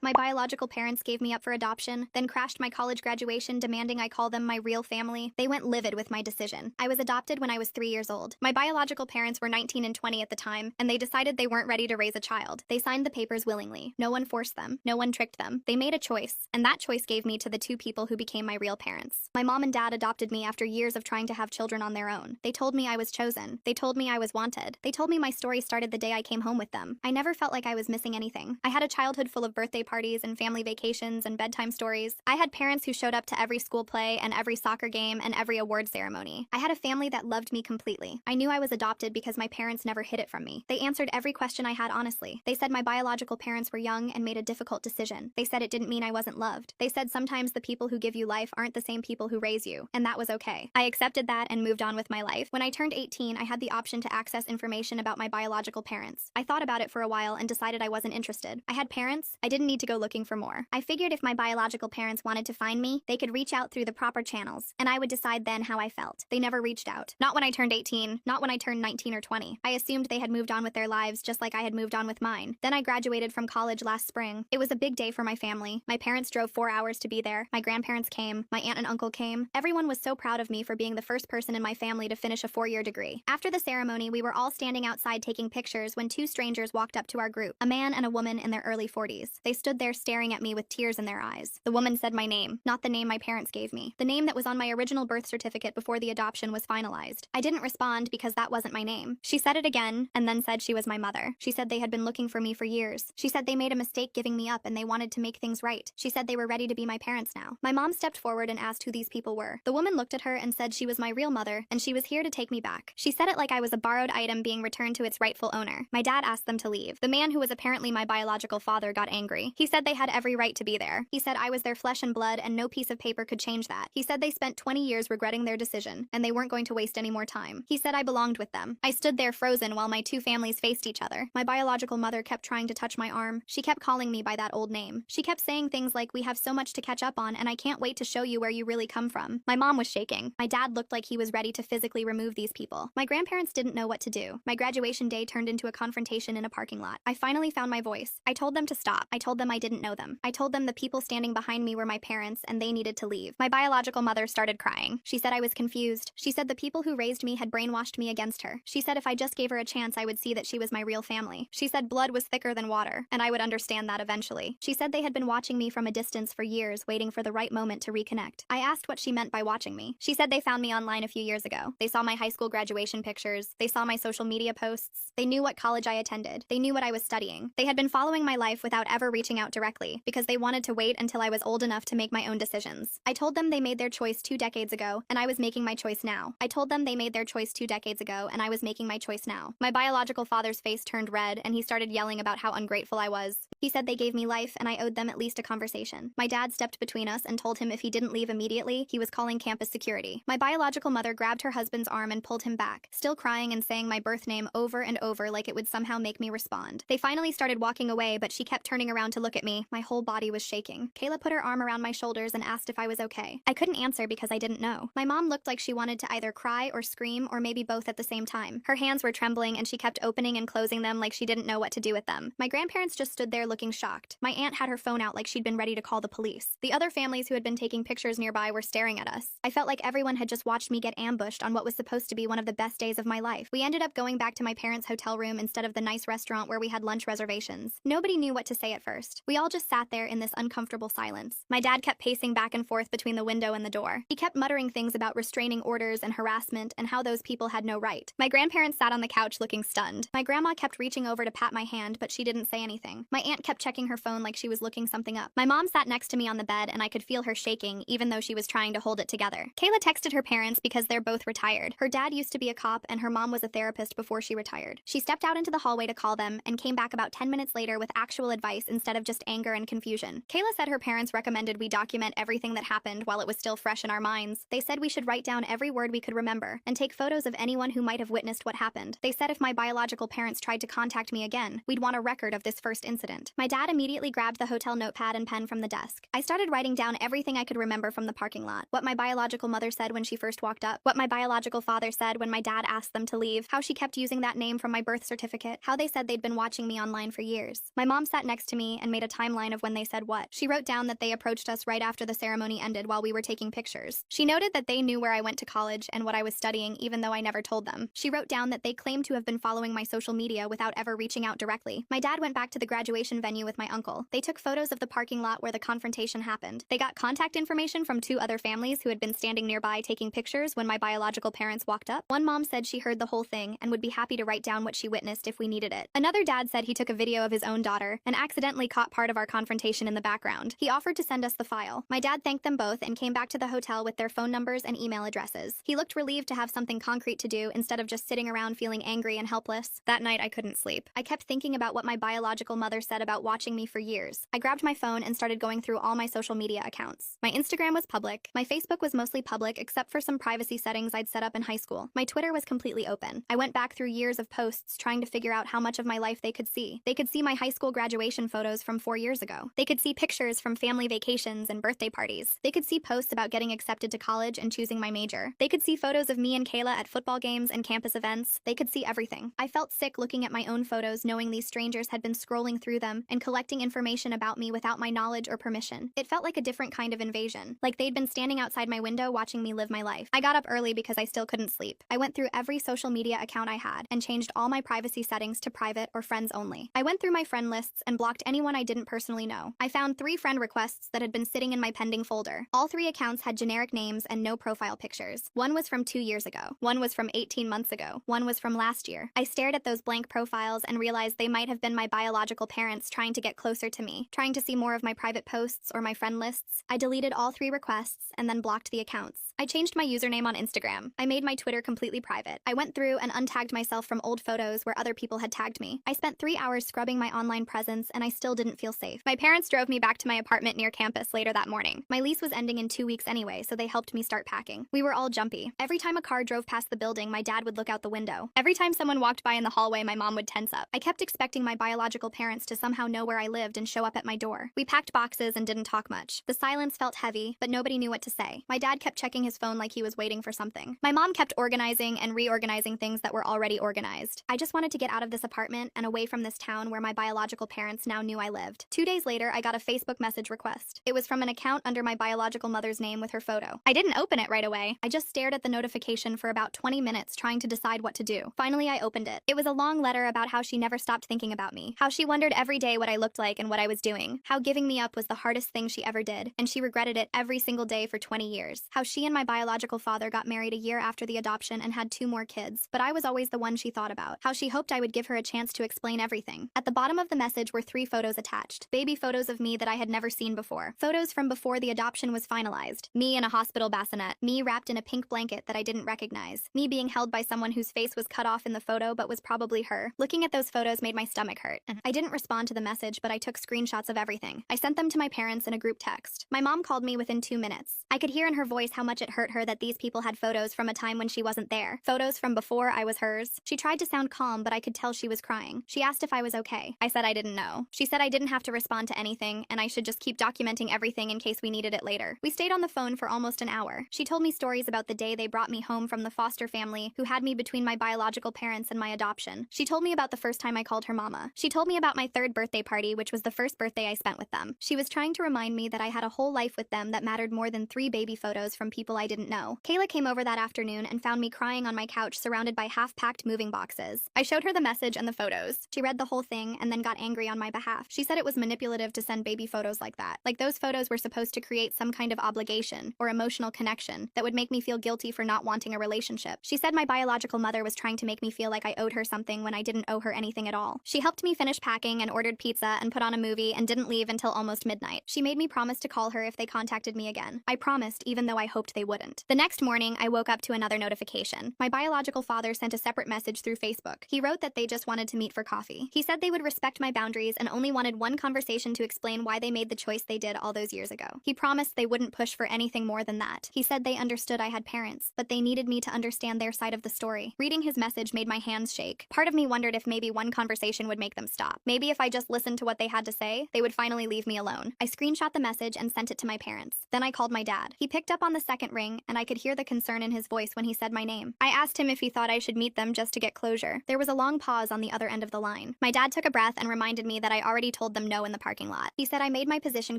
My biological parents gave me up for adoption, then crashed my college graduation demanding I call them my real family. They went livid with my decision. I was adopted when I was 3 years old. My biological parents were 19 and 20 at the time, and they decided they weren't ready to raise a child. They signed the papers willingly. No one forced them. No one tricked them. They made a choice, and that choice gave me to the two people who became my real parents. My mom and dad adopted me after years of trying to have children on their own. They told me I was chosen. They told me I was wanted. They told me my story started the day I came home with them. I never felt like I was missing anything. I had a childhood full of birthday parties and family vacations and bedtime stories. I had parents who showed up to every school play and every soccer game and every award ceremony. I had a family that loved me completely. I knew I was adopted because my parents never hid it from me. They answered every question I had honestly. They said my biological parents were young and made a difficult decision. They said it didn't mean I wasn't loved. They said sometimes the people who give you life aren't the same people who raise you, and that was okay. I accepted that and moved on with my life. When I turned 18, I had the option to access information about my biological parents. I thought about it for a while and decided I wasn't interested. I had parents. I didn't need to go looking for more. I figured if my biological parents wanted to find me, they could reach out through the proper channels, and I would decide then how I felt. They never reached out. Not when I turned 18, not when I turned 19 or 20. I assumed they had moved on with their lives just like I had moved on with mine. Then I graduated from college last spring. It was a big day for my family. My parents drove 4 hours to be there. My grandparents came. My aunt and uncle came. Everyone was so proud of me for being the first person in my family to finish a 4-year degree. After the ceremony, we were all standing outside taking pictures when two strangers walked up to our group, a man and a woman in their early 40s. They stood there staring at me with tears in their eyes. The woman said my name, not the name my parents gave me. The name that was on my original birth certificate before the adoption was finalized. I didn't respond because that wasn't my name. She said it again, and then said she was my mother. She said they had been looking for me for years. She said they made a mistake giving me up and they wanted to make things right. She said they were ready to be my parents now. My mom stepped forward and asked who these people were. The woman looked at her and said she was my real mother, and she was here to take me back. She said it like I was a borrowed item being returned to its rightful owner. My dad asked them to leave. The man who was apparently my biological father got angry. He said they had every right to be there. He said I was their flesh and blood and no piece of paper could change that. He said they spent 20 years regretting their decision, and they weren't going to waste any more time. He said I belonged with them. I stood there frozen while my two families faced each other. My biological mother kept trying to touch my arm. She kept calling me by that old name. She kept saying things like, "We have so much to catch up on, and I can't wait to show you where you really come from." My mom was shaking. My dad looked like he was ready to physically remove these people. My grandparents didn't know what to do. My graduation day turned into a confrontation in a parking lot. I finally found my voice. I told them to stop. I told them I didn't know them. I told them the people standing behind me were my parents and they needed to leave. My biological mother started crying. She said I was confused. She said the people who raised me had brainwashed me against her. She said if I just gave her a chance, I would see that she was my real family. She said blood was thicker than water, and I would understand that eventually. She said they had been watching me from a distance for years, waiting for the right moment to reconnect. I asked what she meant by watching me. She said they found me online a few years ago. They saw my high school graduation pictures. They saw my social media posts. They knew what college I attended. They knew what I was studying. They had been following my life without ever reaching out directly, because they wanted to wait until I was old enough to make my own decisions. I told them they made their choice 2 decades ago, and I was making my choice now. I told them they made their choice 2 decades ago, and I was making my choice now. My biological father's face turned red, and he started yelling about how ungrateful I was. He said they gave me life, and I owed them at least a conversation. My dad stepped between us and told him if he didn't leave immediately, he was calling campus security. My biological mother grabbed her husband's arm and pulled him back, still crying and saying my birth name over and over like it would somehow make me respond. They finally started walking away, but she kept turning around to look at me. My whole body was shaking. Kayla put her arm around my shoulders and asked if I was okay. I couldn't answer because I didn't know. My mom looked like she wanted to either cry or scream or maybe both at the same time. Her hands were trembling and she kept opening and closing them like she didn't know what to do with them. My grandparents just stood there looking shocked. My aunt had her phone out like she'd been ready to call the police. The other families who had been taking pictures nearby were staring at us. I felt like everyone had just watched me get ambushed on what was supposed to be one of the best days of my life. We ended up going back to my parents' hotel room instead of the nice restaurant where we had lunch reservations. Nobody knew what to say at first. We all just sat there in this uncomfortable silence. My dad kept pacing back and forth between the window and the door. He kept muttering things about restraining orders and harassment and how those people had no right. My grandparents sat on the couch looking stunned. My grandma kept reaching over to pat my hand, but she didn't say anything. My aunt kept checking her phone like she was looking something up. My mom sat next to me on the bed and I could feel her shaking even though she was trying to hold it together. Kayla texted her parents because they're both retired. Her dad used to be a cop and her mom was a therapist before she retired. She stepped out into the hallway to call them and came back about 10 minutes later with actual advice instead of just anger and confusion. Kayla said her parents recommended we document everything that happened while it was still fresh in our minds. They said we should write down every word we could remember and take photos of anyone who might have witnessed what happened. They said if my biological parents tried to contact me again, we'd want a record of this first incident. important. My dad immediately grabbed the hotel notepad and pen from the desk. I started writing down everything I could remember from the parking lot. What my biological mother said when she first walked up. What my biological father said when my dad asked them to leave. How she kept using that name from my birth certificate. How they said they'd been watching me online for years. My mom sat next to me and made a timeline of when they said what. She wrote down that they approached us right after the ceremony ended while we were taking pictures. She noted that they knew where I went to college and what I was studying even though I never told them. She wrote down that they claimed to have been following my social media without ever reaching out directly. My dad went back to the graduation venue with my uncle. They took photos of the parking lot where the confrontation happened. They got contact information from 2 other families who had been standing nearby taking pictures when my biological parents walked up. One mom said she heard the whole thing and would be happy to write down what she witnessed if we needed it. Another dad said he took a video of his own daughter and accidentally caught part of our confrontation in the background. He offered to send us the file. My dad thanked them both and came back to the hotel with their phone numbers and email addresses. He looked relieved to have something concrete to do instead of just sitting around feeling angry and helpless. That night, I couldn't sleep. I kept thinking about what my biological mother said about watching me for years. I grabbed my phone and started going through all my social media accounts. My Instagram was public. My Facebook was mostly public except for some privacy settings I'd set up in high school. My Twitter was completely open. I went back through years of posts trying to figure out how much of my life they could see. They could see my high school graduation photos from 4 years ago. They could see pictures from family vacations and birthday parties. They could see posts about getting accepted to college and choosing my major. They could see photos of me and Kayla at football games and campus events. They could see everything. I felt sick looking at my own photos knowing these strangers had been scrolling through them and collecting information about me without my knowledge or permission. It felt like a different kind of invasion, like they'd been standing outside my window watching me live my life. I got up early because I still couldn't sleep. I went through every social media account I had and changed all my privacy settings to private or friends only. I went through my friend lists and blocked anyone I didn't personally know. I found 3 friend requests that had been sitting in my pending folder. All 3 accounts had generic names and no profile pictures. One was from 2 years ago. One was from 18 months ago. One was from last year. I stared at those blank profiles and realized they might have been my biological parents trying to get closer to me, trying to see more of my private posts or my friend lists. I deleted all 3 requests and then blocked the accounts. I changed my username on Instagram. I made my Twitter completely private. I went through and untagged myself from old photos where other people had tagged me. I spent 3 hours scrubbing my online presence and I still didn't feel safe. My parents drove me back to my apartment near campus later that morning. My lease was ending in 2 weeks anyway, so they helped me start packing. We were all jumpy. Every time a car drove past the building, my dad would look out the window. Every time someone walked by in the hallway, my mom would tense up. I kept expecting my biological parents to somehow know where I lived and show up at my door. We packed boxes and didn't talk much. The silence felt heavy, but nobody knew what to say. My dad kept checking his phone like he was waiting for something. My mom kept organizing and reorganizing things that were already organized. I just wanted to get out of this apartment and away from this town where my biological parents now knew I lived. 2 days later, I got a Facebook message request. It was from an account under my biological mother's name with her photo. I didn't open it right away. I just stared at the notification for about 20 minutes trying to decide what to do. Finally, I opened it. It was a long letter about how she never stopped thinking about me, how she wondered every day what I looked like and what I was doing, how giving me up was the hardest thing she ever did, and she regretted it every single day for 20 years, how she and my biological father got married a year after the adoption and had 2 more kids, but I was always the one she thought about, how she hoped I would give her a chance to explain everything. At the bottom of the message were 3 photos attached, baby photos of me that I had never seen before, photos from before the adoption was finalized, me in a hospital bassinet, me wrapped in a pink blanket that I didn't recognize, me being held by someone whose face was cut off in the photo but was probably her. Looking at those photos made my stomach hurt. I didn't respond to the message, but I took screenshots of everything. I sent them to my parents in a group text. My mom called me within 2 minutes. I could hear in her voice how much it hurt her that these people had photos from a time when she wasn't there, photos from before I was hers. She tried to sound calm, but I could tell she was crying. She asked if I was okay. I said I didn't know. She said I didn't have to respond to anything, and I should just keep documenting everything in case we needed it later. We stayed on the phone for almost an hour. She told me stories about the day they brought me home from the foster family who had me between my biological parents and my adoption. She told me about the first time I called her mama. She told me about my 3rd birthday party, which was the first birthday I spent with them. She was trying to remind me that I had a whole life with them that mattered more than 3 baby photos from people I didn't know. Kayla came over that afternoon and found me crying on my couch surrounded by half-packed moving boxes. I showed her the message and the photos. She read the whole thing and then got angry on my behalf. She said it was manipulative to send baby photos like that. Like those photos were supposed to create some kind of obligation or emotional connection that would make me feel guilty for not wanting a relationship. She said my biological mother was trying to make me feel like I owed her something when I didn't owe her anything at all. She helped me finish packing and ordered pizza and put on a movie and didn't leave until almost midnight. She made me promise to call her if they contacted me again. I promised, even though I hoped they wouldn't. The next morning, I woke up to another notification. My biological father sent a separate message through Facebook. He wrote that they just wanted to meet for coffee. He said they would respect my boundaries and only wanted one conversation to explain why they made the choice they did all those years ago. He promised they wouldn't push for anything more than that. He said they understood I had parents, but they needed me to understand their side of the story. Reading his message made my hands shake. Part of me wondered if maybe one conversation would make them stop. Maybe if I just listened to what they had to say, they would finally leave me alone. I screenshot the message and sent it to my parents. Then I called my dad. He picked up on the second ring, and I could hear the concern in his voice when he said my name. I asked him if he thought I should meet them just to get closure. There was a long pause on the other end of the line. My dad took a breath and reminded me that I already told them no in the parking lot. He said I made my position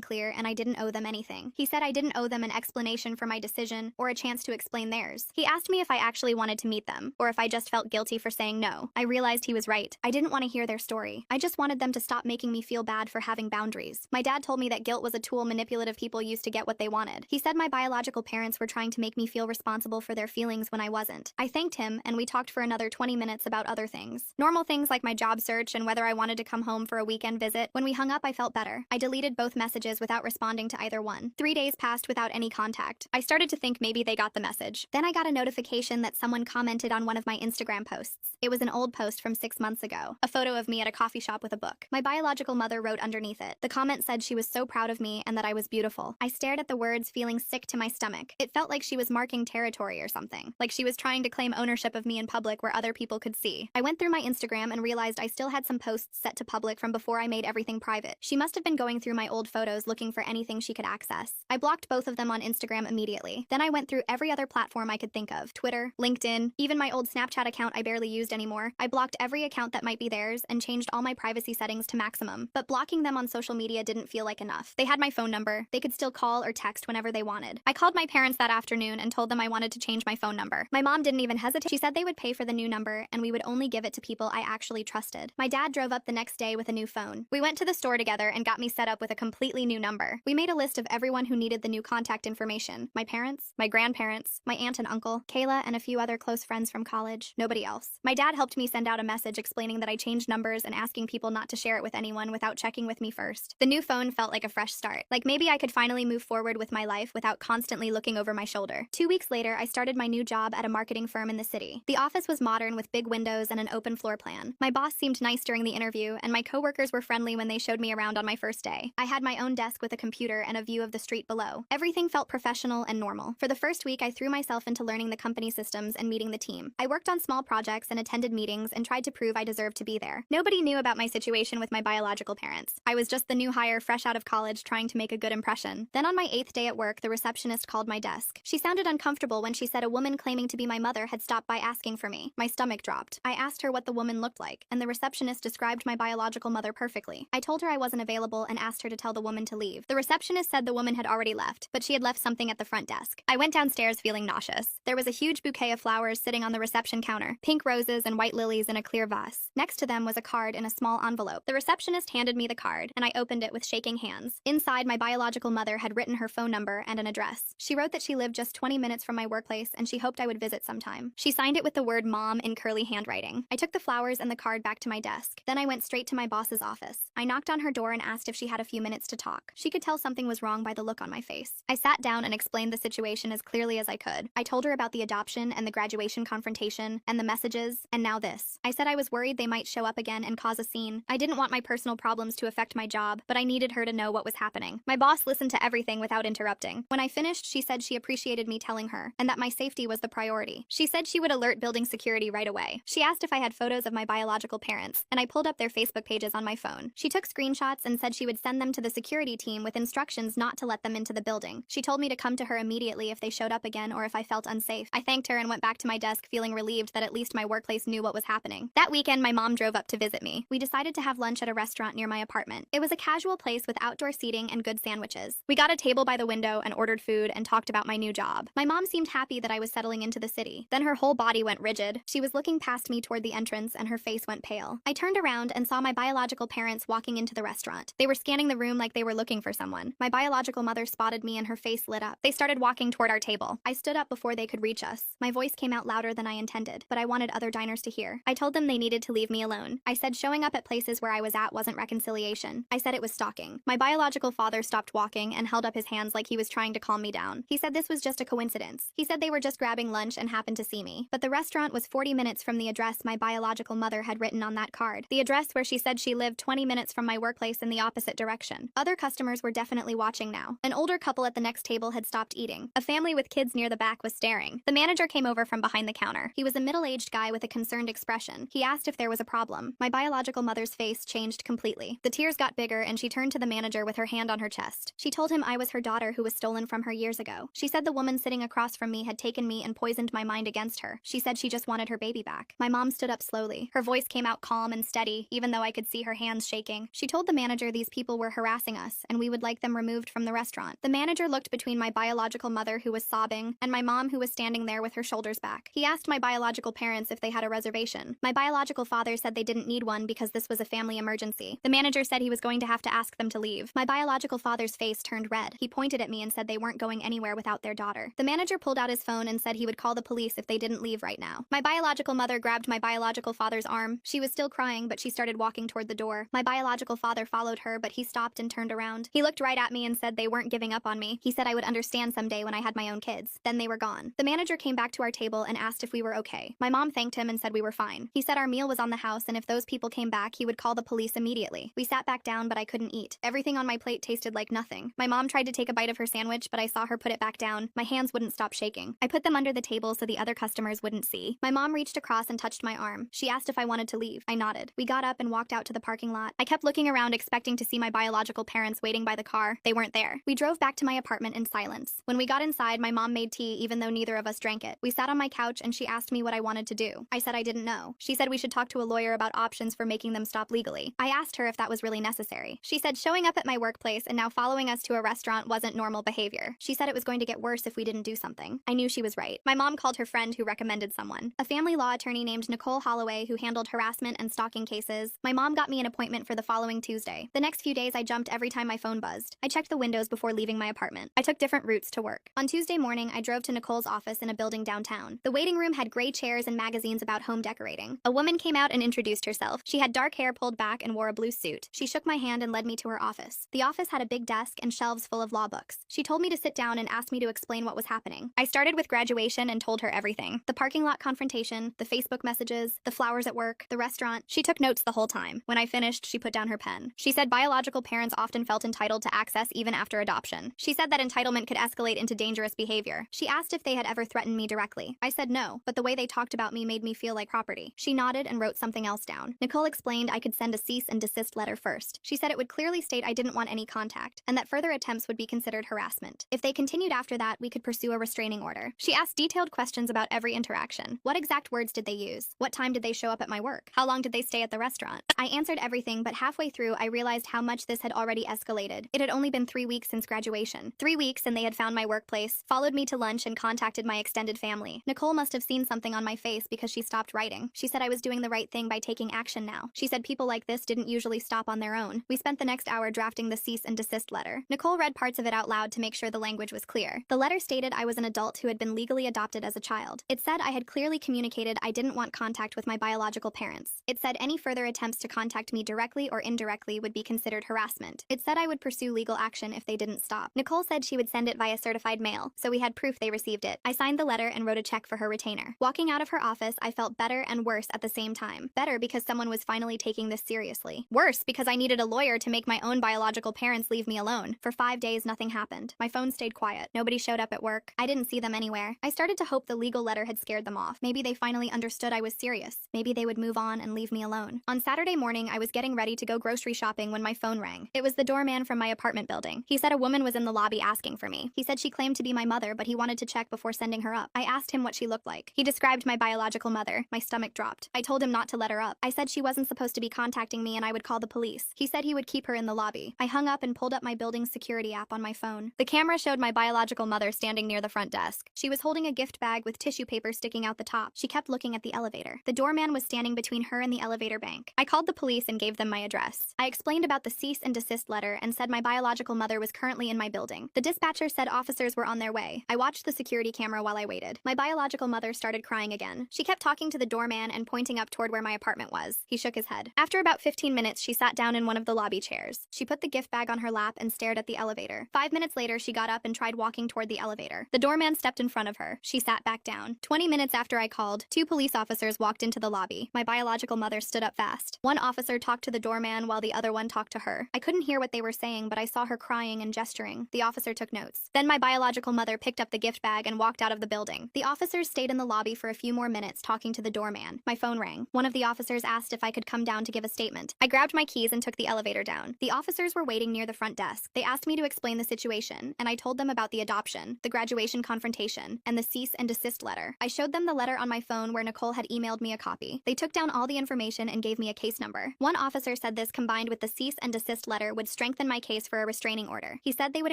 clear and I didn't owe them anything. He said I didn't owe them an explanation for my decision or a chance to explain theirs. He asked me if I actually wanted to meet them, or if I just felt guilty for saying no. I realized he was right. I didn't want to hear their story. I just wanted them to stop making me feel bad for having boundaries. My dad told me that guilt was a tool manipulative people used to get what they wanted. He said my biological parents were trying to make me feel responsible for their feelings when I wasn't. I thanked him, and we talked for another 20 minutes about other things. Normal things like my job search and whether I wanted to come home for a weekend visit. When we hung up, I felt better. I deleted both messages without responding to either one. 3 days passed without any contact. I started to think maybe they got the message. Then I got a notification that someone commented on one of my Instagram posts. It was an old post from 6 months ago, a photo of me at a coffee shop with a book. My biological mother wrote underneath it. The comment said she was so proud of me and that I was beautiful. I stared at the words, feeling sick to my stomach. It felt like she was marking territory or something, like she was trying to claim ownership of me in public where other people could see. I went through my Instagram and realized I still had some posts set to public from before I made everything private. She must have been going through my old photos looking for anything she could access. I blocked both of them on Instagram immediately. Then I went through every other platform I could think of. Twitter, LinkedIn, even my old Snapchat account I barely used anymore. I blocked every account that might be theirs and changed all my privacy settings to maximum. But blocking them on social media didn't feel like enough. They had my phone number. They could still call or text whenever they wanted. I called my parents that afternoon and told them I wanted to change my phone number. My mom didn't even hesitate. She said they would pay for the new number and we would only give it to people I actually trusted. My dad drove up the next day with a new phone. We went to the store together and got me set up with a completely new number. We made a list of everyone who needed the new contact information. My parents, my grandparents, my aunt and uncle, Kayla, and a few other close friends from college. Nobody else. My dad helped me send out a message explaining that I changed numbers and asking people not to share it with anyone without checking with me first. The new phone felt like a fresh start. Like maybe I could finally move forward with my life without constantly looking over my shoulder. 2 weeks later, I started my new job at a marketing firm in the city. The office was modern with big windows and an open floor plan. My boss seemed nice during the interview, and my coworkers were friendly when they showed me around on my first day. I had my own desk with a computer and a view of the street below. Everything felt professional and normal. For the first week, I threw myself into learning the company systems and meeting the team. I worked on small projects and attended meetings and tried to prove I deserved to be there. Nobody knew about my situation with my biological parents. I was just the new hire fresh out of college trying to make a good impression. Then on my 8th day at work, the receptionist called my desk. She sounded uncomfortable when she said a woman claiming to be my mother had stopped by asking for me. My stomach dropped. I asked her what the woman looked like, and the receptionist described my biological mother perfectly. I told her I wasn't available and asked her to tell the woman to leave. The receptionist said the woman had already left, but she had left something at the front desk. I went downstairs feeling nauseous. There was a huge bouquet of flowers sitting on the reception counter, pink roses and white lilies in a clear vase. Next to them was a card in a small envelope. The receptionist handed me the card, and I opened it with shaking hands. Inside, my biological mother had written her phone number and an address. She wrote that she lived just 20 minutes from my workplace and she hoped I would visit sometime. She signed it with the word mom in curly handwriting. I took the flowers and the card back to my desk. Then I went straight to my boss's office. I knocked on her door and asked if she had a few minutes to talk. She could tell something was wrong by the look on my face. I sat down and explained the situation as clearly as I could. I told her about the adoption and the graduation confrontation and the messages, and now this. I said I was worried they might show up again and cause a scene. I didn't want my personal problems to affect my job, but I needed her to know what was happening. My boss listened to everything without interrupting. When I finished, she said she appreciated me telling her, and that my safety was the priority. She said she would alert building security right away. She asked if I had photos of my biological parents, and I pulled up their Facebook pages on my phone. She took screenshots and said she would send them to the security team with instructions not to let them into the building. She told me to come to her immediately if they showed up again or if I felt unsafe. I thanked her and went back to my desk feeling relieved that at least my workplace knew what was happening. That weekend, my mom drove up to visit me. We decided to have lunch at a restaurant near my apartment. It was a casual place with outdoor seating and good sandwiches. We got a table by the window and ordered food and talked about my new job. My mom seemed happy that I was settling into the city. Then her whole body went rigid. She was looking past me toward the entrance and her face went pale. I turned around and saw my biological parents walking into the restaurant. They were scanning the room like they were looking for someone. My biological mother spotted me and her face lit up. They started walking toward our table. I stood up before they could reach us. My voice came out louder than I intended, but I wanted other diners to hear. I told them they needed to leave me alone. I said showing up at places where I was at wasn't reconciliation. I said it was stalking. My biological father stopped walking and held up his hands like he was trying to calm me down. He said this was just a coincidence. He said they were just grabbing lunch and happened to see me. But the restaurant was 40 minutes from the address my biological mother had written on that card. The address where she said she lived 20 minutes from my workplace in the opposite direction. Other customers were definitely watching now. An older couple at the next table had stopped eating. A family with kids near the back was staring. The manager came over from behind the counter. He was a middle-aged guy with a concerned expression. He asked if there was a problem. My biological mother's face changed completely. The tears got bigger and she turned to the manager with her hand on her chest. She told him I was her daughter who was stolen from her years ago. She said the woman sitting across from me had taken me and poisoned my mind against her. She said she just wanted her baby back. My mom stood up slowly. Her voice came out calm and steady, even though I could see her hands shaking. She told the manager these people were harassing us and we would like them removed from the restaurant. The manager looked between my biological mother, who was sobbing, and my mom, who was standing there with her shoulders back. He asked my biological parents if they had a reservation. My biological father said they didn't need one because this was a family emergency. The manager said he was going to have to ask them to leave. My biological father's face turned red. He pointed at me and said they weren't going anywhere without their daughter. The manager pulled out his phone and said he would call the police if they didn't leave right now. My biological mother grabbed my biological father's arm. She was still crying, but she started walking toward the door. My biological father followed her, but he stopped and turned around. He looked right at me and said they weren't giving up on me. He said I would understand someday when I had my own kids. Then they were gone. The manager came back to our table and asked if we were okay. My mom thanked him and said we were fine. He said our meal was on the house and if those people came back, he would call the police immediately. We sat back down, but I couldn't eat. Everything on my plate tasted like nothing. My mom tried to take a bite of her sandwich, but I saw her put it back down. My hands wouldn't stop shaking. I put them under the table so the other customers wouldn't see. My mom reached across and touched my arm. She asked if I wanted to leave. I nodded. We got up and walked out to the parking lot. I kept looking around, expecting to see my biological parents waiting by the car. They weren't there. We drove back to my apartment in silence. When we got inside, my mom made tea even though neither of us drank it. We sat on my couch and she asked me what I wanted to do. I said I didn't know. She said we should talk to a lawyer about options for making them stop legally. I asked her if that was really necessary. She said showing up at my workplace and now following us to a restaurant wasn't normal behavior. She said it was going to get worse if we didn't do something. I knew she was right. My mom called her friend who recommended someone, a family law attorney named Nicole Holloway, who handled harassment and stalking cases. My mom got me an appointment for the following Tuesday. The next few days I jumped every time my phone buzzed. I checked the windows before leaving my apartment. I took different routes to work. On Tuesday morning, I drove to Nicole's office in a building downtown. The waiting room had gray chairs and magazines about home decorating. A woman came out and introduced herself. She had dark hair pulled back and wore a blue suit. She shook my hand and led me to her office. The office had a big desk and shelves full of law books. She told me to sit down and asked me to explain what was happening. I started with graduation and told her everything. The parking lot confrontation, the Facebook messages, the flowers at work, the restaurant. She took notes the whole time. When I finished, she put down her pen. She said biological parents often felt entitled to access even after adoption. She said that entitlement could escalate into dangerous behavior. She asked if they had ever threatened me directly. I said no, but the way they talked about me made me feel like property. She nodded and wrote something else down. Nicole explained I could send a cease and desist letter first. She said it would clearly state I didn't want any contact, and that further attempts would be considered harassment. If they continued after that, we could pursue a restraining order. She asked detailed questions about every interaction. What exact words did they use? What time did they show up at my work? How long did they stay at the restaurant? I answered everything, but halfway through, I realized how much this had already escalated. It had only been 3 weeks since graduation. 3 weeks and they had found my workplace, followed me to lunch, and contacted my extended family. Nicole must have seen something on my face because she stopped writing. She said I was doing the right thing by taking action now. She said people like this didn't usually stop on their own. We spent the next hour drafting the cease and desist letter. Nicole read parts of it out loud to make sure the language was clear. The letter stated I was an adult who had been legally adopted as a child. It said I had clearly communicated I didn't want contact with my biological parents. It said any further attempts to contact me directly or indirectly would be considered harassment. It said I would pursue legal action if they didn't stop. Nicole said she would send it via certified mail, so we had proof they received it. I signed the letter and wrote a check for her retainer. Walking out of her office, I felt better and worse at the same time. Better because someone was finally taking this seriously. Worse because I needed a lawyer to make my own biological parents leave me alone. For 5 days, nothing happened. My phone stayed quiet. Nobody showed up at work. I didn't see them anywhere. I started to hope the legal letter had scared them off. Maybe they finally understood I was serious. Maybe they would move on and leave me alone. On Saturday morning, I was getting ready to go grocery shopping when my phone rang. It was the doorman from my apartment building. He said a woman was in the lobby asking for me. He said she claimed to be my mother, but he wanted to check before sending her up. I asked him what she looked like. He described my biological mother. My stomach dropped. I told him not to let her up. I said she wasn't supposed to be contacting me and I would call the police. He said he would keep her in the lobby. I hung up and pulled up my building's security app on my phone. The camera showed my biological mother standing near the front desk. She was holding a gift bag with tissue paper sticking out the top. She kept looking at the elevator. The doorman was standing between her and the elevator bank. I called the police and gave them my address. I explained about the cease and desist letter and said my biological mother was currently in my building. The dispatcher said officers were on their way. I watched the security camera while I waited. My biological mother started crying again. She kept talking to the doorman and pointing up toward where my apartment was. He shook his head. After about 15 minutes, she sat down in one of the lobby chairs. She put the gift bag on her lap and stared at the elevator. 5 minutes later, she got up and tried walking toward the elevator. The doorman stepped in front of her. She sat back down. 20 minutes after I called, 2 police officers walked into the lobby. My biological mother stood up fast. One officer talked to the doorman while the other one talked to her. I couldn't hear what they were saying, but I saw her crying and gesturing. The officer took notes. Then my biological mother picked up the gift bag and walked out of the building. The officers stayed in the lobby for a few more minutes talking to the doorman. My phone rang. One of the officers asked if I could come down to give a statement. I grabbed my keys and took the elevator down. The officers were waiting near the front desk. They asked me to explain the situation, and I told them about the adoption, the graduation confrontation, and the cease and desist letter. I showed them the letter on my phone where Nicole had emailed me a copy. They took down all the information and gave me a case number. One officer said this combined with the cease and desist letter would strengthen my case for a restraining order. He said they would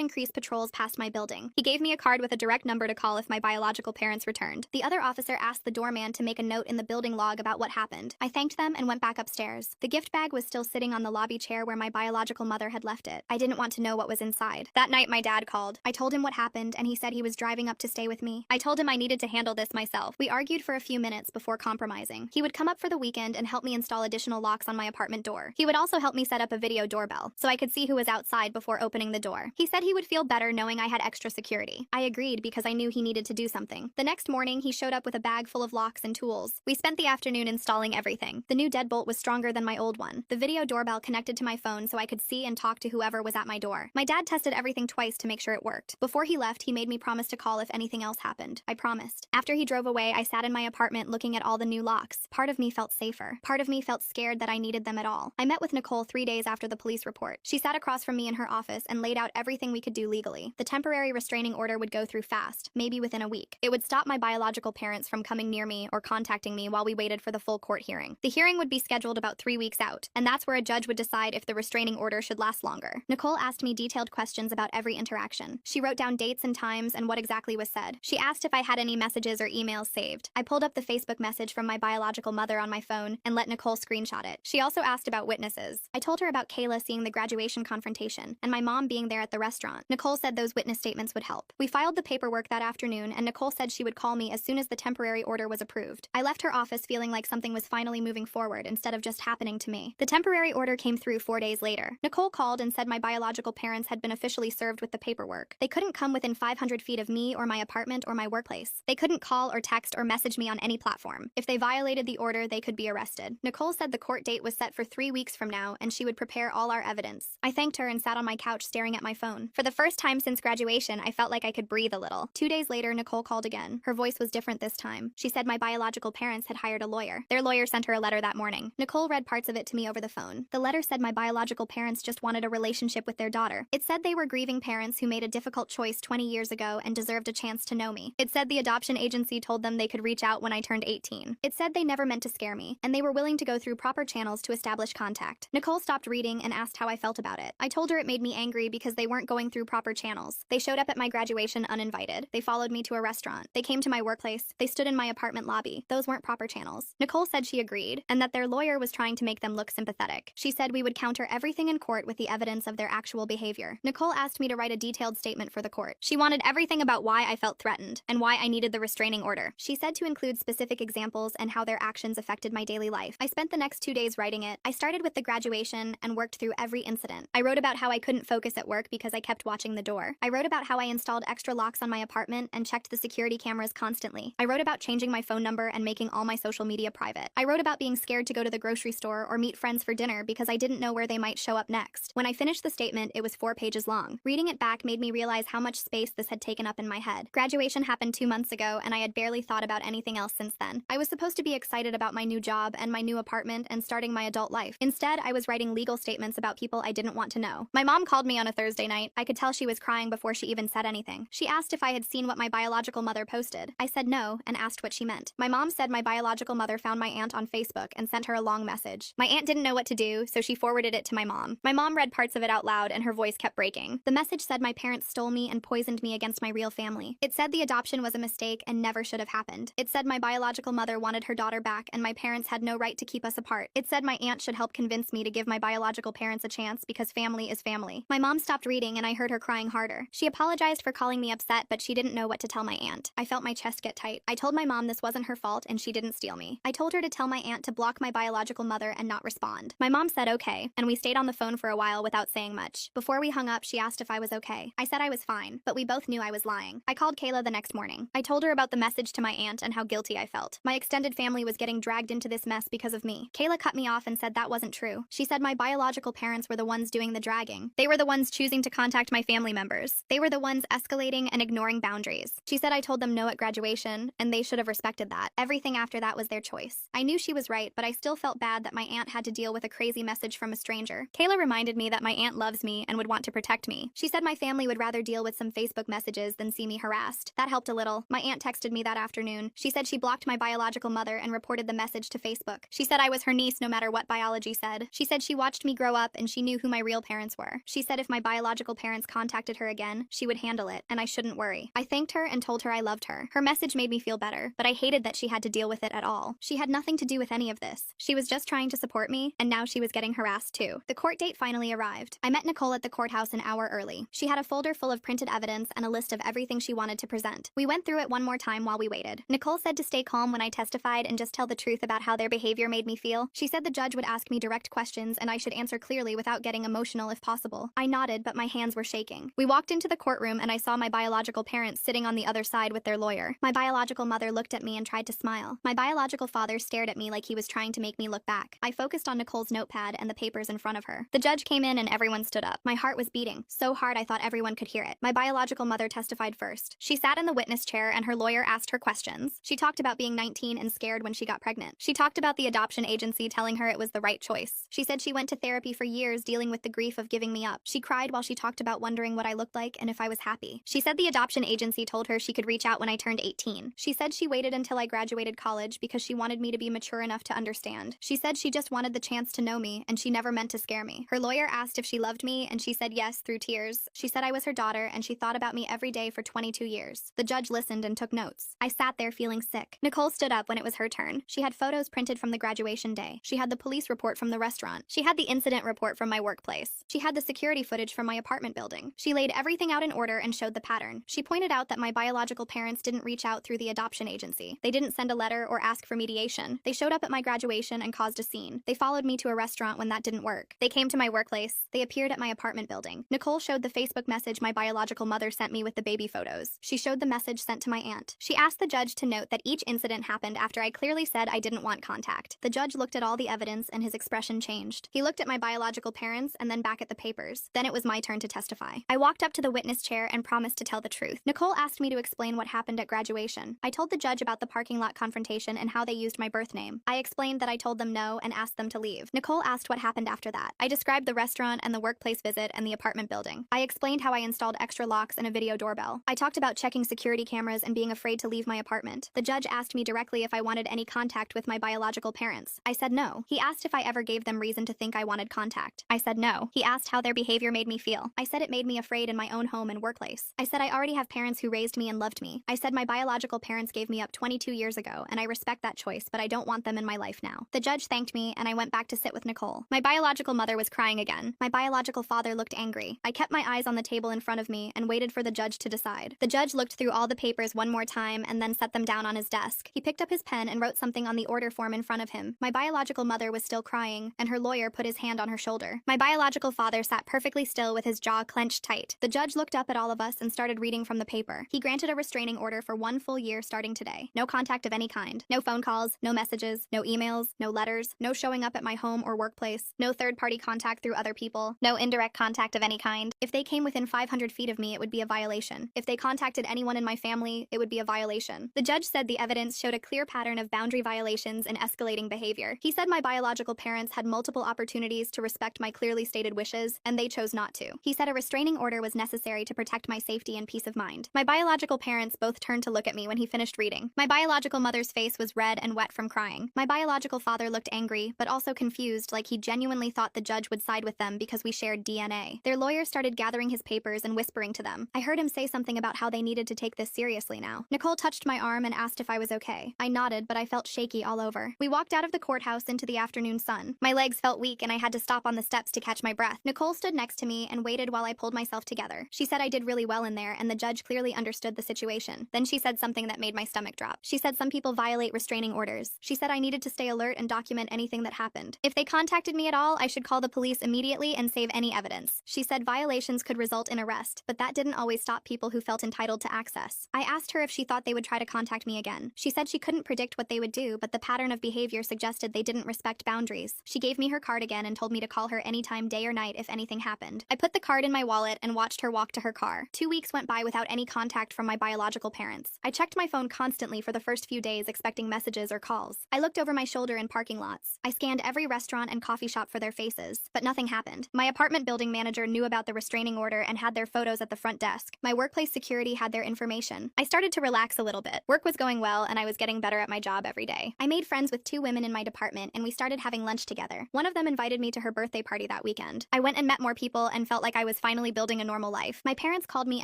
increase patrols past my building. He gave me a card with a direct number to call if my biological parents returned. The other officer asked the doorman to make a note in the building log about what happened. I thanked them and went back upstairs. The gift bag was still sitting on the lobby chair where my biological mother had left it. I didn't want to know what was inside. That night, my dad called. I told him what happened, and he said he was driving up to stay with me. I told him I needed to handle this myself. We argued for a few minutes before compromising. He would come up for the weekend and help me install additional locks on my apartment door. He would also help me set up a video doorbell, so I could see who was outside before opening the door. He said he would feel better knowing I had extra security. I agreed because I knew he needed to do something. The next morning, he showed up with a bag full of locks and tools. We spent the afternoon installing everything. The new deadbolt was stronger than my old one. The video doorbell connected to my phone so I could see and talk to whoever was at my door. My dad tested everything twice to make sure it worked. Before he left, he made me promise to call if anything else happened. I promised. After he drove away, I sat in my apartment looking at all the new locks. Part of me felt safer. Part of me felt scared that I needed them at all. I met with Nicole 3 days after the police report. She sat across from me in her office and laid out everything we could do legally. The temporary restraining order would go through fast, maybe within a week. It would stop my biological parents from coming near me or contacting me while we waited for the full court hearing. The hearing would be scheduled about 3 weeks out, and that's where a judge would decide if the restraining order should last longer. Nicole asked me detailed questions about every interaction. She wrote down dates and times and what exactly was said. She asked if I had any messages or emails saved. I pulled up the Facebook message from my biological mother on my phone and let Nicole screenshot it. She also asked about witnesses. I told her about Kayla seeing the graduation confrontation and my mom being there at the restaurant. Nicole said those witness statements would help. We filed the paperwork that afternoon, and Nicole said she would call me as soon as the temporary order was approved. I left her office feeling like something was finally moving forward instead of just happening to me. The temporary order came through 4 days later. Nicole called and said my biological parents had been officially served with the paperwork. They couldn't come within 500 feet of me or my apartment or my workplace. They couldn't call or text or message me on any platform. If they violated the order, they could be arrested. Nicole said the court date was set for 3 weeks from now, and she would prepare all our evidence. I thanked her and sat on my couch staring at my phone. For the first time since graduation, I felt like I could breathe a little. 2 days later, Nicole called again. Her voice was different this time. She said my biological parents had hired a lawyer. Their lawyer sent her a letter that morning. Nicole read parts of it to me over the phone. The letter said my biological parents just wanted a relationship with their daughter. It said they were grieving parents who made a difficult choice 20 years ago and deserved a chance to know me. It said the adoption agency told them they could reach out when I turned 18. It said they never meant to scare me, and they were willing to go through proper channels to establish contact. Nicole stopped reading and asked how I felt about it. I told her it made me angry because they weren't going through proper channels. They showed up at my graduation uninvited. They followed me to a restaurant. They came to my workplace. They stood in my apartment lobby. Those weren't proper channels. Nicole said she agreed, and that their lawyer was trying to make them look sympathetic. She said we would counter everything in court with the evidence of their actual behavior. Nicole asked me to write a detailed statement for the court. She wanted everything about why I felt threatened and why I needed the restraining order. She said to include specific examples and how their actions affected my daily life. I spent the next 2 days writing it. I started with the graduation and worked through every incident. I wrote about how I couldn't focus at work because I kept watching the door. I wrote about how I installed extra locks on my apartment and checked the security cameras constantly. I wrote about changing my phone number and making all my social media private. I wrote about being scared to go to the grocery store or meet friends for dinner because I didn't know where they might show up next. When I finished the statement, it was 4 pages long. Reading it back made me realize how much space this had taken up in my head. Graduation happened 2 months ago, and I had barely thought about anything else since then. I was supposed to be excited about my new job and my new apartment and starting my adult life. Instead, I was writing legal statements about people I didn't want to know. My mom called me on a Thursday night. I could tell she was crying before she even said anything. She asked if I had seen what my biological mother posted. I said no and asked what she meant. My mom said my biological mother found my aunt on Facebook and sent her a long message. My aunt didn't know what to do, so she forwarded it to my mom. My mom read parts of it out loud and her voice kept breaking. The message said my parents stole me and poisoned me against my real family. It said the adoption was a mistake and never should have happened. It said my biological mother wanted her daughter back and my parents had no right to keep us apart. It said my aunt should help convince me to give my biological parents a chance because family is family. My mom stopped reading and I heard her crying harder. She apologized for calling me upset, but she didn't know what to tell my aunt. I felt my chest get tight. I told my mom this wasn't her fault and she didn't steal me. I told her to tell my aunt to block my biological mother and not respond. My mom said okay, and we stayed on the phone for a while without saying much. Before we hung up, she asked if I was okay. I said I was fine, but we both knew I was lying. I called Kayla the next morning. I told her about the message to my aunt and how guilty I felt. My extended family was getting dragged into this mess because of me. Kayla cut me off and said that wasn't true. She said my biological parents were the ones doing the dragging. They were the ones choosing to contact my family members. They were the ones escalating and ignoring boundaries. She said I told them no at graduation, and they should have respected that. Everything after that was their choice. I knew she was right, but I still felt bad that my aunt had to deal with a crazy message from a stranger. Kayla reminded me that my aunt loves me and would want to protect me. She said my family would rather deal with some Facebook messages than see me harassed. That helped a little. My aunt texted me that afternoon. She said she blocked my biological mother and reported the message to Facebook. She said I was her niece no matter what biology said. She said she watched me grow up and she knew who my real parents were. She said if my biological parents contacted her again, she would handle it, and I shouldn't worry. I thanked her and told her I loved her. Her message made me feel better, but I hated that she had to deal with it at all. She had nothing to do with any of this. She was just trying to support me, and now she was getting harassed too. The court date finally arrived. I met Nicole at the courthouse an hour early. She had a folder full of printed evidence and a list of everything she wanted to present. We went through it one more time while we waited. Nicole said to stay calm when I testified and just tell the truth about how their behavior made me feel. She said the judge would ask me direct questions and I should answer clearly without getting emotional if possible. I nodded, but my hands were shaking. We walked into the courtroom and I saw my biological parents sitting on the other side with their lawyer. My biological mother looked at me and tried to smile. My biological father stared at me like he was trying to make me look back. I focused on Nicole's notepad and the papers in front of her. The judge came in and everyone stood up. My heart was beating so hard I thought everyone could hear it. My biological mother testified first. She sat in the witness chair and her lawyer asked her questions. She talked about being 19 and scared when she got pregnant. She talked about the adoption agency telling her it was the right choice. She said she went to therapy for years dealing with the grief of giving me up. She cried while she talked about wondering what I looked like and if I was happy. She said the adoption agency told her she could reach out when I turned 18. She said she waited until I graduated college because she wanted me to be mature enough to understand. She said she just wanted the chance to know me and she never meant to scare me. Her lawyer asked if she loved me and she said yes through tears. She said I was her daughter and she thought about me every day for 22 years. The judge listened and took notes. I sat there feeling sick. Nicole stood up when it was her turn. She had photos printed from the graduation day. She had the police report from the restaurant. She had the incident report from my workplace. She had the security footage from my apartment building. She laid everything out in order and showed the pattern. She pointed out that my biological parents didn't reach out through the adoption agency. They didn't send a letter or ask for mediation. They showed up at my graduation and caused a scene. They followed me to a restaurant when that didn't work. They came to my workplace. They appeared at my apartment building. Nicole showed the Facebook message my biological mother sent me with the baby photos. She showed the message sent to my aunt. She asked the judge to note that each incident happened after I clearly said I didn't want contact. The judge looked at all the evidence and his expression changed. He looked at my biological parents and then back at the papers. Then it was my turn to testify. I walked up to the witness chair and promised to tell the truth. Nicole asked me to explain what happened at graduation. I told the judge about the parking lot confrontation and how they used my birth name. I explained that I told them no and asked them to leave. Nicole asked what happened after that. I described the restaurant and the workplace visit and the apartment building. I explained how I installed extra locks and a video doorbell. I talked about checking security cameras and being afraid to leave my apartment. The judge asked me directly if I wanted any contact with my biological parents. I said no. He asked if I ever gave them reason to think I wanted contact. I said no. He asked how their behavior made me feel. I said it made me afraid in my own home and workplace. I said I already have parents who raised me and loved me. I said my biological parents gave me up 22 years ago, and I respect that choice, but I don't want them in my life now. The judge thanked me, and I went back to sit with Nicole. My biological mother was crying again. My biological father looked angry. I kept my eyes on the table in front of me and waited for the judge to decide. The judge looked through all the papers one more time and then set them down on his desk. He picked up his pen and wrote something on the order form in front of him. My biological mother was still crying, and her lawyer put his hand on her shoulder. My biological father sat perfectly still with his jaw clenched tight. The judge looked up at all of us and started reading from the paper. He granted a restraining order for 1 full year starting today. No contact of any kind. No phone calls, no messages, no emails, no letters, no showing up at my home or workplace, no third-party contact through other people, no indirect contact of any kind. If they came within 500 feet of me, it would be a violation. If they contacted anyone in my family, it would be a violation. The judge said the evidence showed a clear pattern of boundary violations and escalating behavior. He said my biological parents had multiple opportunities to respect my clearly stated wishes, and they chose not to. He said a restraining order was necessary to protect my safety and peace of mind. My biological parents both turned to look at me when he finished reading. My biological mother's face was red and wet from crying. My biological father looked angry, but also confused, like he genuinely thought the judge would side with them because we shared DNA. Their lawyer started gathering his papers and whispering to them. I heard him say something about how they needed to take this seriously now. Nicole touched my arm and asked if I was okay. I nodded, but I felt shaky all over. We walked out of the courthouse into the afternoon sun. My legs felt weak and I had to stop on the steps to catch my breath. Nicole stood next to me and waited while I pulled myself together. She said I did really well in there and the judge clearly understood the situation. Then she said something that made my stomach drop. She said some people violate restraining orders. She said I needed to stay alert and document anything that happened. If they contacted me at all, I should call the police immediately and save any evidence. She said violations could result in arrest, but that didn't always stop people who felt entitled to access. I asked her if she thought they would try to contact me again. She said she couldn't predict what they would do, but the pattern of behavior suggested they didn't respect boundaries. She gave me her card again and told me to call her anytime, day or night, if anything happened. I put the card in my wallet and watched her walk to her car. 2 weeks went by without any contact from my biological parents. I checked my phone constantly for the first few days, expecting messages or calls. I looked over my shoulder in parking lots. parents. I scanned every restaurant and coffee shop for their faces, but nothing happened. My apartment building manager knew about the restraining order and had their photos at the front desk. My workplace security had their information. I started to relax a little bit. Work was going well, and I was getting better at my job every day. I made friends with 2 women in my department, and we started having lunch together. One of them invited me to her birthday party that weekend. I went and met more people and felt like I was finally building a normal life. My parents called me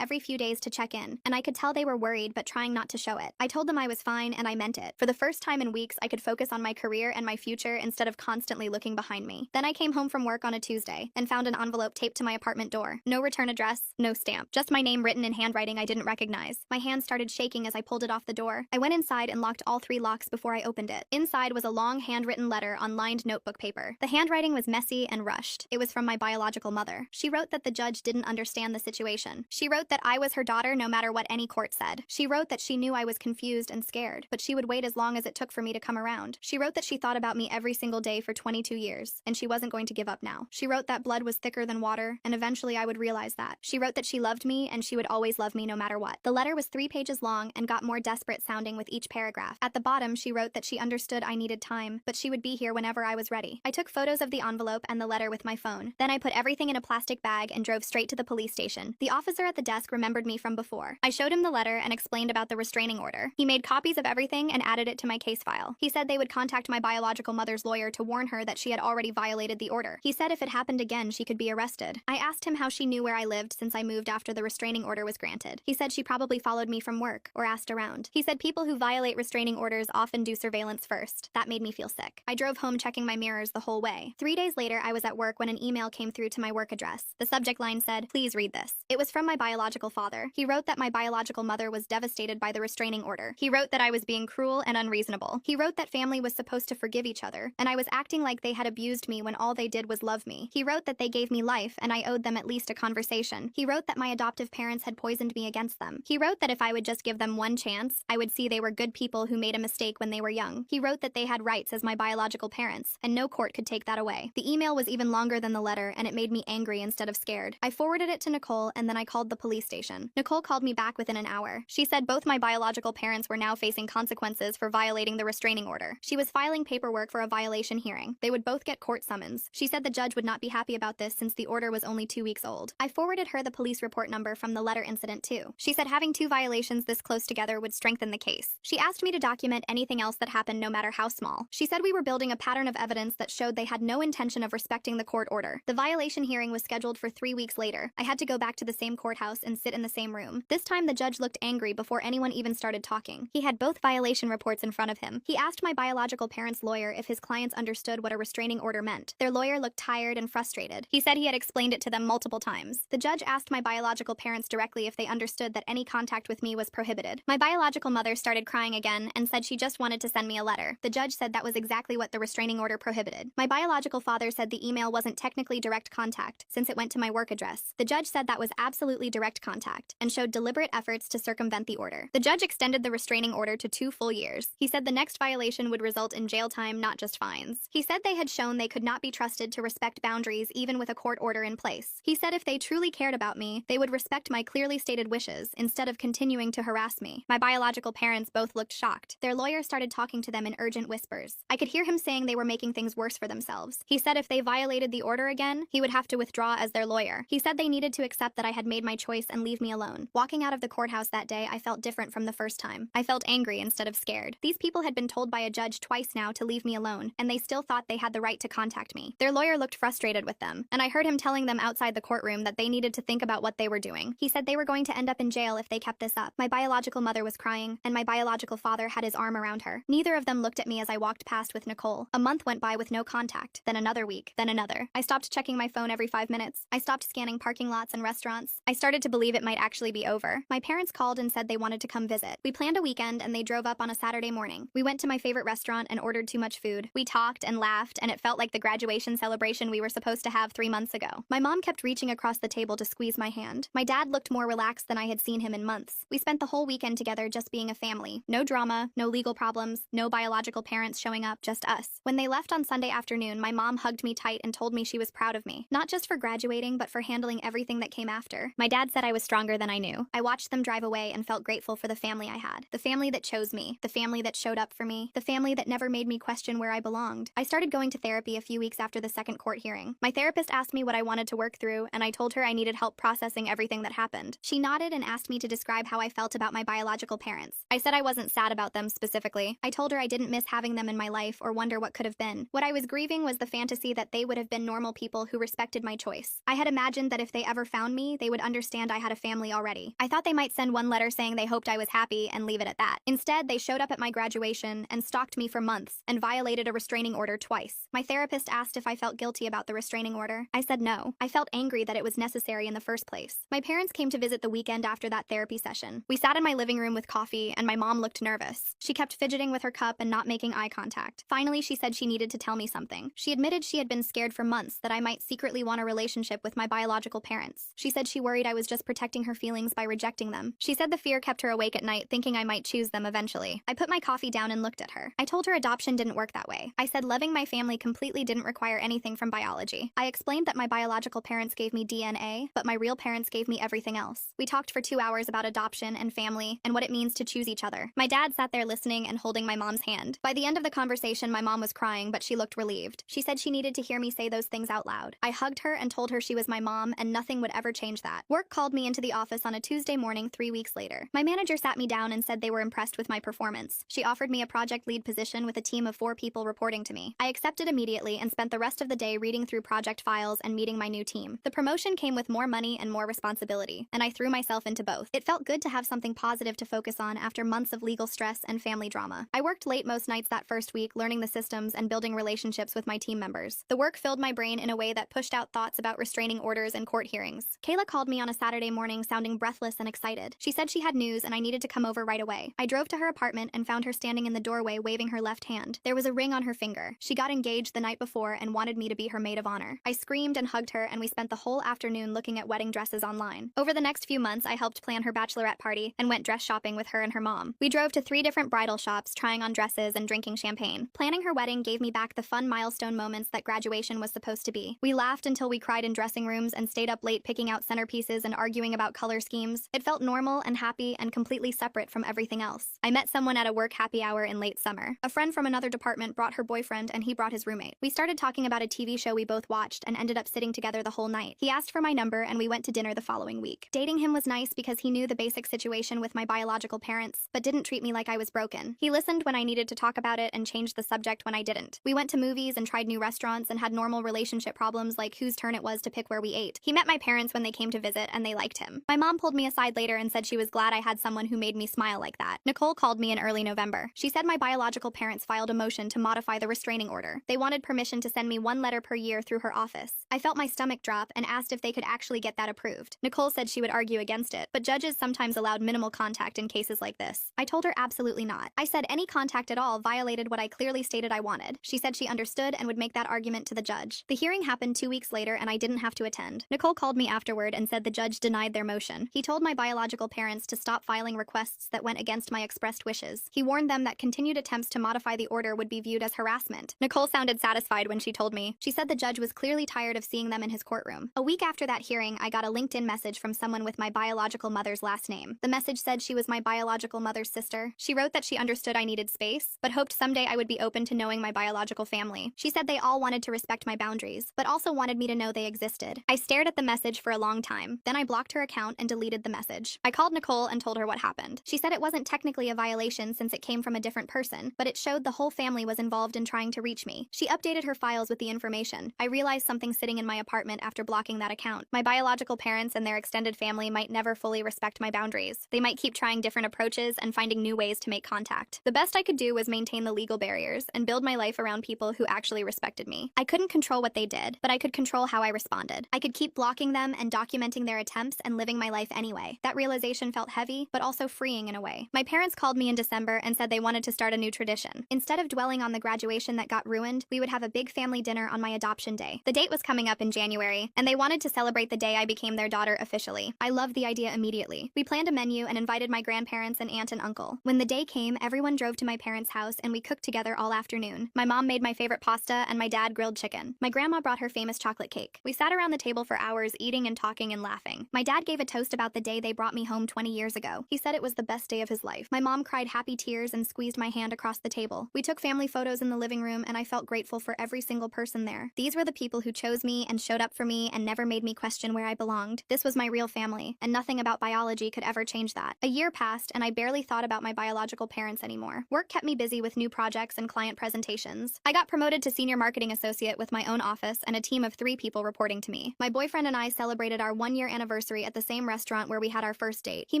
every few days to check in, and I could tell they were worried but trying not to show it. I told them I was fine, and I meant it. For the first time in weeks, I could focus on my career and my future instead of constantly looking behind me. Then I came home from work on a Tuesday and found an envelope taped to my apartment door. No return address, no stamp, just my name written in handwriting I didn't recognize. My hand started shaking as I pulled it off the door. I went inside and locked all 3 locks before I opened it. Inside was a long handwritten letter on lined notebook paper. The handwriting was messy and rushed. It was from my biological mother. She wrote that the judge didn't understand the situation. She wrote that I was her daughter no matter what any court said. She wrote that she knew I was confused and scared, but she would wait as long as it took for me to come around. She wrote that she thought about me every single day for 22 years, and she wasn't going to give up now. She wrote that blood was thicker than water, and eventually I would realize that. She wrote that she loved me, and she would always love me no matter what. The letter was 3 pages long and got more desperate sounding with each paragraph. At the bottom, she wrote that she understood I needed time, but she would be here whenever I was ready. I took photos of the envelope and the letter with my phone. Then I put everything in a plastic bag and drove straight to the police station. The officer at the desk remembered me from before. I showed him the letter and explained about the restraining order. He made copies of everything and added it to my case file. He said they would contact my biological mother's lawyer to warn her that she had already violated the order. He said if it happened again, she could be arrested. I asked him how she knew where I lived since I moved after the restraining order was granted. He said she probably followed me from work or asked around. He said people who violate restraining orders often do surveillance first. That made me feel sick. I drove home checking my mirrors the whole way. 3 days later, I was at work when an email came through to my work address. The subject line said, "Please read this." It was from my biological father. He wrote that my biological mother was devastated by the restraining order. He wrote that I was being cruel and unreasonable. He wrote that family was supposed to forgive each other, and I was acting like they had abused me when all they did was love me. He wrote that they gave me life and I owed them at least a conversation. He wrote that my adoptive parents had poisoned me against them. He wrote that if I would just give them one chance, I would see they were good people who made a mistake when they were young. He wrote that they had rights as my biological parents, and no court could take that away. The email was even longer than the letter, and it made me angry instead of scared. I forwarded it to Nicole, and then I called the police station. Nicole called me back within an hour. She said both my biological parents were now facing consequences for violating the restraining order. She was filing paperwork for a violation hearing. They would both get court summons. She said the judge would not be happy about this since the order was only 2 weeks old. I forwarded her the police report number from the letter incident too. She said having 2 violations this close together would strengthen the case. She asked me to document anything else that happened no matter how small. She said we were building a pattern of evidence that showed they had no intention of respecting the court order. The violation hearing was scheduled for 3 weeks later. I had to go back to the same courthouse and sit in the same room. This time the judge looked angry before anyone even started talking. He had both violation reports in front of him. He asked my biological parents' lawyer if his clients understood what a restraining order meant. Their lawyer looked tired and frustrated. He said he had explained it to them multiple times. The judge asked my biological parents directly if they understood that any contact with me was prohibited. My biological mother started crying again and said she just wanted to send me a letter. The judge said that was exactly what the restraining order prohibited. My biological father said the email wasn't technically direct contact since it went to my work address. The judge said that was absolutely direct contact and showed deliberate efforts to circumvent the order. The judge extended the restraining order to 2 full years. He said the next violation would result in jail time, not just fines. He said they had shown they could not be trusted to respect boundaries even with a court order in place. He said if they truly cared about me, they would respect my clearly stated wishes instead of continuing to harass me. My biological parents both looked shocked. Their lawyer started talking to them in urgent whispers. I could hear him saying they were making things worse for themselves. He said if they violated the order again, he would have to withdraw as their lawyer. He said they needed to accept that I had made my choice and leave me alone. Walking out of the courthouse that day, I felt different from the first time. I felt angry instead of scared. These people had been told by a judge twice now to leave me alone, and they still thought they had the right to contact me. Their lawyer looked frustrated with them, and I heard him telling them outside the courtroom that they needed to think about what they were doing. He said they were going to end up in jail if they kept this up. My biological mother was crying, and my biological father had his arm around her. Neither of them looked at me as I walked past with Nicole. A month went by with no contact, then another week, then another. I stopped checking my phone every 5 minutes. I stopped scanning parking lots and restaurants. I started to believe it might actually be over. My parents called and said they wanted to come visit. We planned a weekend and they drove up on a Saturday morning. We went to my favorite restaurant and ordered too much food. We talked and laughed, and it felt like the graduation celebration we were supposed to have 3 months ago. My mom kept reaching across the table to squeeze my hand. My dad looked more relaxed than I had seen him in months. We spent the whole weekend together just being a family. No drama, no legal problems, no biological parents showing up, just us. When they left on Sunday afternoon, my mom hugged me tight and told me she was proud of me. Not just for graduating, but for handling everything that came after. My dad said I was stronger than I knew. I watched them drive away and felt grateful for the family I had. The family that chose me. The family that showed up for me. The family that never made me question where I I belonged. I started going to therapy a few weeks after the second court hearing. My therapist asked me what I wanted to work through, and I told her I needed help processing everything that happened. She nodded and asked me to describe how I felt about my biological parents. I said I wasn't sad about them specifically. I told her I didn't miss having them in my life or wonder what could have been. What I was grieving was the fantasy that they would have been normal people who respected my choice. I had imagined that if they ever found me, they would understand I had a family already. I thought they might send one letter saying they hoped I was happy and leave it at that. Instead, they showed up at my graduation and stalked me for months and violated a restraining order twice. My therapist asked if I felt guilty about the restraining order. I said no. I felt angry that it was necessary in the first place. My parents came to visit the weekend after that therapy session. We sat in my living room with coffee, and my mom looked nervous. She kept fidgeting with her cup and not making eye contact. Finally, she said she needed to tell me something. She admitted she had been scared for months that I might secretly want a relationship with my biological parents. She said she worried I was just protecting her feelings by rejecting them. She said the fear kept her awake at night, thinking I might choose them eventually. I put my coffee down and looked at her. I told her adoption didn't work that way. I said loving my family completely didn't require anything from biology. I explained that my biological parents gave me DNA, but my real parents gave me everything else. We talked for 2 hours about adoption and family and what it means to choose each other. My dad sat there listening and holding my mom's hand. By the end of the conversation, my mom was crying, but she looked relieved. She said she needed to hear me say those things out loud. I hugged her and told her she was my mom and nothing would ever change that. Work called me into the office on a Tuesday morning 3 weeks later. My manager sat me down and said they were impressed with my performance. She offered me a project lead position with a team of 4 people reporting to me. I accepted immediately and spent the rest of the day reading through project files and meeting my new team. The promotion came with more money and more responsibility, and I threw myself into both. It felt good to have something positive to focus on after months of legal stress and family drama. I worked late most nights that first week, learning the systems and building relationships with my team members. The work filled my brain in a way that pushed out thoughts about restraining orders and court hearings. Kayla called me on a Saturday morning sounding breathless and excited. She said she had news and I needed to come over right away. I drove to her apartment and found her standing in the doorway waving her left hand. There was a ring on her finger. She got engaged the night before and wanted me to be her maid of honor. I screamed and hugged her, and we spent the whole afternoon looking at wedding dresses online. Over the next few months, I helped plan her bachelorette party and went dress shopping with her and her mom. We drove to 3 different bridal shops, trying on dresses and drinking champagne. Planning her wedding gave me back the fun milestone moments that graduation was supposed to be. We laughed until we cried in dressing rooms and stayed up late picking out centerpieces and arguing about color schemes. It felt normal and happy and completely separate from everything else. I met someone at a work happy hour in late summer. A friend from another department brought her boyfriend and he brought his roommate. We started talking about a TV show we both watched and ended up sitting together the whole night. He asked for my number and we went to dinner the following week. Dating him was nice because he knew the basic situation with my biological parents, but didn't treat me like I was broken. He listened when I needed to talk about it and changed the subject when I didn't. We went to movies and tried new restaurants and had normal relationship problems like whose turn it was to pick where we ate. He met my parents when they came to visit and they liked him. My mom pulled me aside later and said she was glad I had someone who made me smile like that. Nicole called me in early November. She said my biological parents filed a motion to modify the restraining order. They wanted permission to send me 1 letter per year through her office. I felt my stomach drop and asked if they could actually get that approved. Nicole said she would argue against it, but judges sometimes allowed minimal contact in cases like this. I told her absolutely not. I said any contact at all violated what I clearly stated I wanted. She said she understood and would make that argument to the judge. The hearing happened 2 weeks later and I didn't have to attend. Nicole called me afterward and said the judge denied their motion. He told my biological parents to stop filing requests that went against my expressed wishes. He warned them that continued attempts to modify the order would be viewed as harassment. Nicole sounded satisfied when she told me. She said the judge was clearly tired of seeing them in his courtroom. A week after that hearing, I got a LinkedIn message from someone with my biological mother's last name. The message said she was my biological mother's sister. She wrote that she understood I needed space, but hoped someday I would be open to knowing my biological family. She said they all wanted to respect my boundaries, but also wanted me to know they existed. I stared at the message for a long time. Then I blocked her account and deleted the message. I called Nicole and told her what happened. She said it wasn't technically a violation since it came from a different person, but it showed the whole family was involved in trying to reach me. She updated her files with the information. I realized something sitting in my apartment after blocking that account. My biological parents and their extended family might never fully respect my boundaries. They might keep trying different approaches and finding new ways to make contact. The best I could do was maintain the legal barriers and build my life around people who actually respected me. I couldn't control what they did, but I could control how I responded. I could keep blocking them and documenting their attempts and living my life anyway. That realization felt heavy, but also freeing in a way. My parents called me in December and said they wanted to start a new tradition. Instead of dwelling on the graduation that got ruined, we would have a big family dinner on my adoption day. The date was coming up in January, and they wanted to celebrate the day I became their daughter officially. I loved the idea immediately. We planned a menu and invited my grandparents and aunt and uncle. When the day came, everyone drove to my parents' house and we cooked together all afternoon. My mom made my favorite pasta and my dad grilled chicken. My grandma brought her famous chocolate cake. We sat around the table for hours eating and talking and laughing. My dad gave a toast about the day they brought me home 20 years ago. He said it was the best day of his life. My mom cried happy tears and squeezed my hand across the table. We took family photos photos in the living room, and I felt grateful for every single person there. These were the people who chose me and showed up for me and never made me question where I belonged. This was my real family, and nothing about biology could ever change that. A year passed, and I barely thought about my biological parents anymore. Work kept me busy with new projects and client presentations. I got promoted to senior marketing associate with my own office and a team of 3 people reporting to me. My boyfriend and I celebrated our 1-year anniversary at the same restaurant where we had our first date. He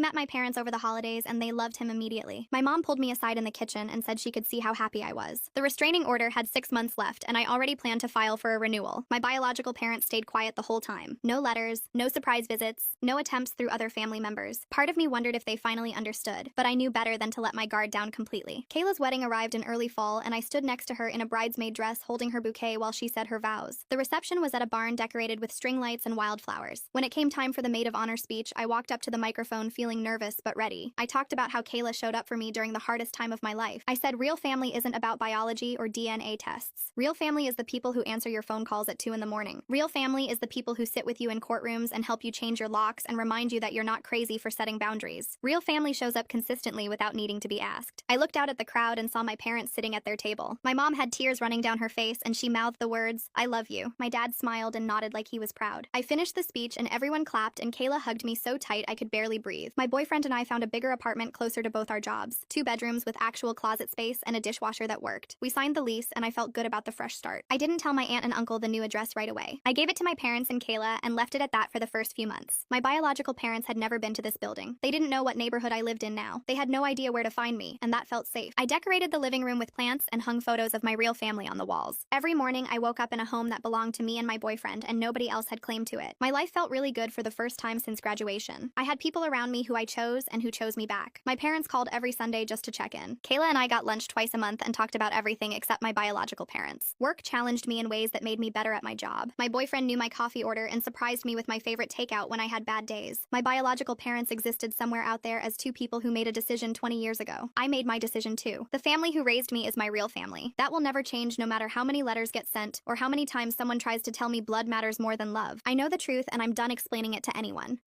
met my parents over the holidays, and they loved him immediately. My mom pulled me aside in the kitchen and said she could see how happy I was. The restraining order had 6 months left, and I already planned to file for a renewal. My biological parents stayed quiet the whole time. No letters, no surprise visits, no attempts through other family members. Part of me wondered if they finally understood, but I knew better than to let my guard down completely. Kayla's wedding arrived in early fall, and I stood next to her in a bridesmaid dress holding her bouquet while she said her vows. The reception was at a barn decorated with string lights and wildflowers. When it came time for the maid of honor speech, I walked up to the microphone feeling nervous but ready. I talked about how Kayla showed up for me during the hardest time of my life. I said real family isn't about biology or DNA tests. Real family is the people who answer your phone calls at 2 in the morning. Real family is the people who sit with you in courtrooms and help you change your locks and remind you that you're not crazy for setting boundaries. Real family shows up consistently without needing to be asked. I looked out at the crowd and saw my parents sitting at their table. My mom had tears running down her face, and she mouthed the words, "I love you." My dad smiled and nodded like he was proud. I finished the speech and everyone clapped, and Kayla hugged me so tight I could barely breathe. My boyfriend and I found a bigger apartment closer to both our jobs, 2 bedrooms with actual closet space and a dishwasher that worked. We signed the lease, and I felt good about the fresh start. I didn't tell my aunt and uncle the new address right away. I gave it to my parents and Kayla and left it at that for the first few months. My biological parents had never been to this building. They didn't know what neighborhood I lived in now. They had no idea where to find me, and that felt safe. I decorated the living room with plants and hung photos of my real family on the walls. Every morning, I woke up in a home that belonged to me and my boyfriend, and nobody else had claim to it. My life felt really good for the first time since graduation. I had people around me who I chose and who chose me back. My parents called every Sunday just to check in. Kayla and I got lunch twice a month and talked about everything except my biological parents. Work challenged me in ways that made me better at my job. My boyfriend knew my coffee order and surprised me with my favorite takeout when I had bad days. My biological parents existed somewhere out there as 2 people who made a decision 20 years ago. I made my decision too. The family who raised me is my real family. That will never change no matter how many letters get sent or how many times someone tries to tell me blood matters more than love. I know the truth, and I'm done explaining it to anyone.